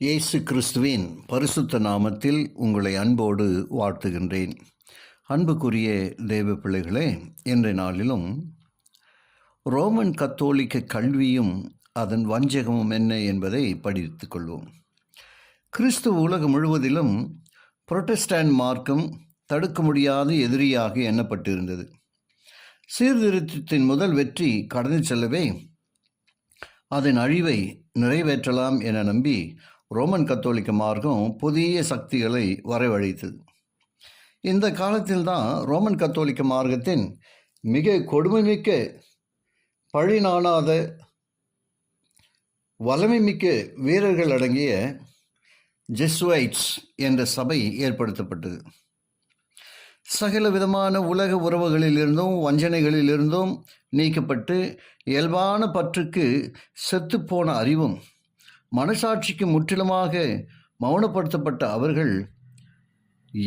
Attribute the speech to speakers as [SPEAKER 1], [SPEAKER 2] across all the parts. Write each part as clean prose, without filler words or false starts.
[SPEAKER 1] இயேசு கிறிஸ்துவின் பரிசுத்த நாமத்தில் உங்களை அன்போடு வாழ்த்துகின்றேன். அன்புக்குரிய தேவ பிள்ளைகளே, இன்றைய நாளிலும் ரோமன் கத்தோலிக்க கல்வியும் அதன் வஞ்சகமும் என்ன என்பதை படித்துக் கொள்வோம். கிறிஸ்துவ உலகம் முழுவதிலும் புரொட்டஸ்டாண்ட் மார்க்கம் தடுக்க முடியாத எதிரியாக எண்ணப்பட்டிருந்தது. சீர்திருத்தத்தின் முதல் வெற்றி கடந்து செல்லவே அதன் அழிவை நிறைவேற்றலாம் என நம்பி ரோமன் கத்தோலிக்க மார்க்கம் புதிய சக்திகளை வரவழைத்தது. இந்த காலத்தில்தான் ரோமன் கத்தோலிக்க மார்க்கத்தின் மிக கொடுமைமிக்க, பழிநாணாத, வலிமைமிக்க வீரர்கள் அடங்கிய ஜெசுவைட்ஸ் என்ற சபை ஏற்படுத்தப்பட்டது. சகல விதமான உலக உறவுகளிலிருந்தும் வஞ்சனைகளிலிருந்தும் நீக்கப்பட்டு இயல்பான பற்றுக்கு செத்துப்போன அறிவும் மனசாட்சிக்கு முற்றிலுமாக மௌனப்படுத்தப்பட்ட அவர்கள்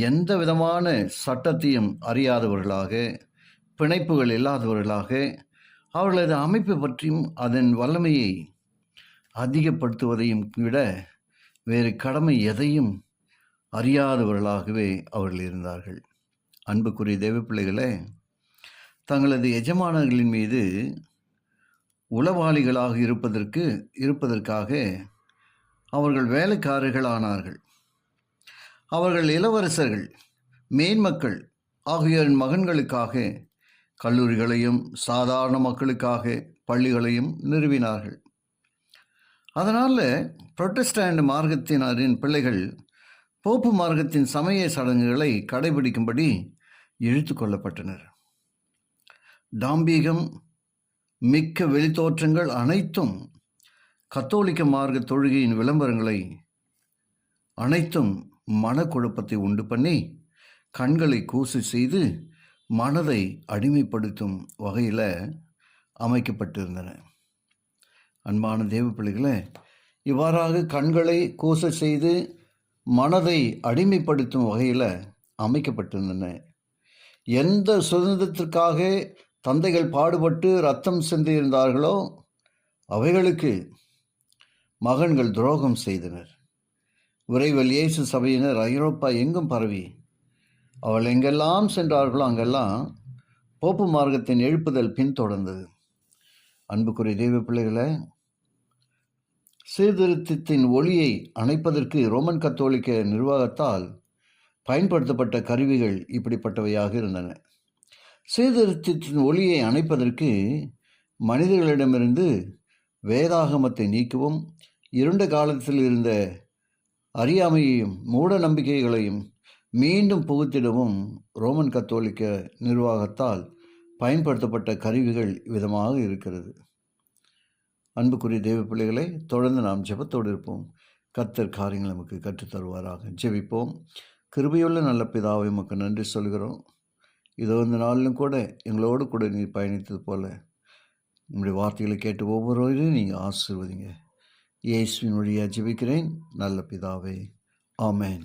[SPEAKER 1] எந்த விதமான சட்டத்தையும் அறியாதவர்களாக, பிணைப்புகள் இல்லாதவர்களாக, அவர்களது அமைப்பு பற்றியும் அதன் வல்லமையை அதிகப்படுத்துவதையும் விட வேறு கடமை எதையும் அறியாதவர்களாகவே அவர்கள் இருந்தார்கள். அன்புக்குரிய தேவ பிள்ளைகளே, தங்களது எஜமானர்களின் மீது உளவாளிகளாக இருப்பதற்காக அவர்கள் வேலைக்காரர்கள் ஆனார்கள். அவர்கள் இளவரசர்கள், மேன்மக்கள் ஆகியோரின் மகன்களுக்காக கல்லூரிகளையும் சாதாரண மக்களுக்காக பள்ளிகளையும் நிறுவினார்கள். அதனால் புரொட்டஸ்டாண்ட் மார்க்கத்தினரின் பிள்ளைகள் போப்பு மார்க்கத்தின் சமய சடங்குகளை கடைபிடிக்கும்படி இழுத்து கொள்ளப்பட்டனர். டாம்பீகம் மிக்க வெளித்தோற்றங்கள் அனைத்தும், கத்தோலிக்க மார்க்க தொழுகையின் விளம்பரங்களை அனைத்தும் மனக்குழப்பத்தை உண்டு பண்ணி கண்களை கூசு செய்து மனதை அடிமைப்படுத்தும் வகையில் அமைக்கப்பட்டிருந்தன. அன்பான தேவ பிள்ளைகளே, இவ்வாறாக கண்களை கூச செய்து மனதை அடிமைப்படுத்தும் வகையில் அமைக்கப்பட்டிருந்தன. எந்த சுதந்திரத்திற்காக தந்தைகள் பாடுபட்டு ரத்தம் சிந்தியிருந்தார்களோ அவைகளுக்கு மகன்கள் துரோகம் செய்தனர். விரைவில் இயேசு சபையினர் ஐரோப்பா எங்கும் பரவி அவள் எங்கெல்லாம் சென்றார்களோ அங்கெல்லாம் போப்பு மார்க்கத்தின் எழுப்புதல் பின்தொடர்ந்தது. அன்புக்குரிய தெய்வ பிள்ளைகளை, சீர்திருத்தத்தின் ஒளியை அணைப்பதற்கு ரோமன் கத்தோலிக்க நிர்வாகத்தால் பயன்படுத்தப்பட்ட கருவிகள் இப்படிப்பட்டவையாக இருந்தன. சீர்திருத்தத்தின் ஒளியை அணைப்பதற்கு மனிதர்களிடமிருந்து வேதாகமத்தை நீக்கவும், இருண்ட காலத்தில் இருந்த அறியாமையையும் மூட நம்பிக்கைகளையும் மீண்டும் புகுத்திடவும் ரோமன் கத்தோலிக்க நிர்வாகத்தால் பயன்படுத்தப்பட்ட கருவிகள் விதமாக இருக்கிறது. அன்புக்குரிய தேவ பிள்ளைகளை, தொடர்ந்து நாம் ஜெபத்தோடு இருப்போம். கர்த்தர் காரியங்கள் நமக்கு கற்றுத்தருவாராக. ஜெபிப்போம். கிருபையுள்ள நல்ல பிதாவை நமக்கு நன்றி சொல்கிறோம். இதோ இந்த நாளிலும் கூட எங்களோடு கூட நீர் பயணித்தது போல உங்களுடைய வார்த்தைகளை கேட்டு ஒவ்வொருவரையும் நீங்கள் ஆசீர்வதிங்க. இயேசுவின் வழியாக ஜெபிக்கிறேன் நல்ல பிதாவே. ஆமென்.